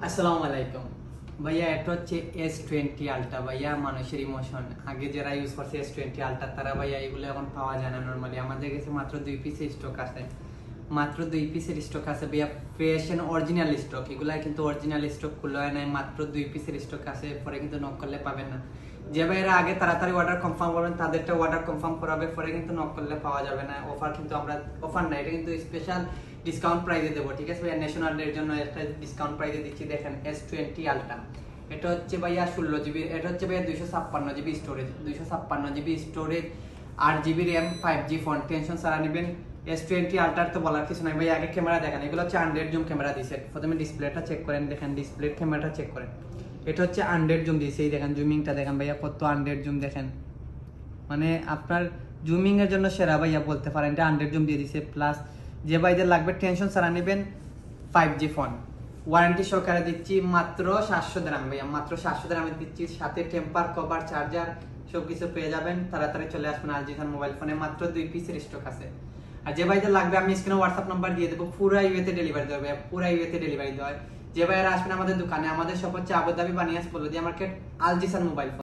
আসসালামু আলাইকুম ভাইয়া, এটা হচ্ছে S20 আলট্রা ভাইয়া, মানুষের ইমোশন। আগে যারা ইউজ করছে S20 আলট্রা তারা ভাইয়া এগুলো এখন পাওয়া যায় না নরমালি। আমাদের কাছে মাত্র 2 পিসের স্টক আছে, মাত্র 2 পিসের স্টক আছে ভাইয়া, ফ্রেশ এন্ড অরিজিনাল স্টক। এগুলা কিন্তু অরিজিনাল স্টক খুলে হয় নাই, মাত্র 2 পিসের স্টক আছে। পরে কিন্তু নক করলে পাবেন না। যে ভাইয়েরা আগে তাড়াতাড়ি অর্ডার কনফার্ম করবেন তাদেরটা অর্ডার কনফার্ম করাবে, পরে কিন্তু নক করলে পাওয়া যাবে না। অফার কিন্তু আমরা অফার না, এটা কিন্তু স্পেশাল ডিসকাউন্ট প্রাইসে দেবো, ঠিক আছে ভাইয়া? ন্যাশনাল ডে এর জন্য একটা ডিসকাউন্ট প্রাইসে দিচ্ছি। দেখেন S20 আলট্রা, এটা হচ্ছে ভাইয়া 16 জিবি, এটা হচ্ছে ভাইয়া 256 GB storage, 256 GB storage, 8 GB RAM, 5G phone. Tension সারা নেবেন। S20 আলট্রার তো বলার কিছু নাই ভাইয়া। আগে ক্যামেরা দেখেন, এগুলো হচ্ছে 100 জুম ক্যামেরা দিয়েছে। প্রথমে ডিসপ্লেটা চেক করেন, দেখেন ডিসপ্লের ক্যামেরাটা চেক করেন। এটা হচ্ছে 100 জুম দিয়েছে, এই দেখেন জুমিংটা দেখেন ভাইয়া, কত 100 জুম দেখেন। মানে আপনার জুমিং এর জন্য সেরা ভাইয়া বলতে পারেন। এটা 100 জুম দিয়ে দিছে। প্লাস যে ভাইদের লাগবে টেনশন ছাড়া নেবেন, 5G ফোন ওয়ারেন্টি সহকারে দিচ্ছি মাত্র 700 দিরহাম ভাইয়া, মাত্র 700 দিরহামে দিচ্ছি। সাথে টেম্পার কভার, চার্জার সবকিছু পেয়ে যাবেন। তাড়াতাড়ি চলে আসবেন আলজিসান মোবাইল ফোনে, মাত্র 2 পিসের স্টক আছে। আর যে ভাইদের লাগবে আমি স্ক্রিনে হোয়াটসঅ্যাপ নাম্বার দিয়ে দেবো, পুরো ইউএতে ডেলিভারি দেওয়া ভাইয়া, পুরো ইউএতে ডেলিভারি দেওয়া হয়। যে ভাইয়ারা আসবেন আমাদের দোকানে, আমাদের শপ হচ্ছে আবুধাবি বানিয়াস পল্লবী মার্কেট, আলজিসান মোবাইল ফোন।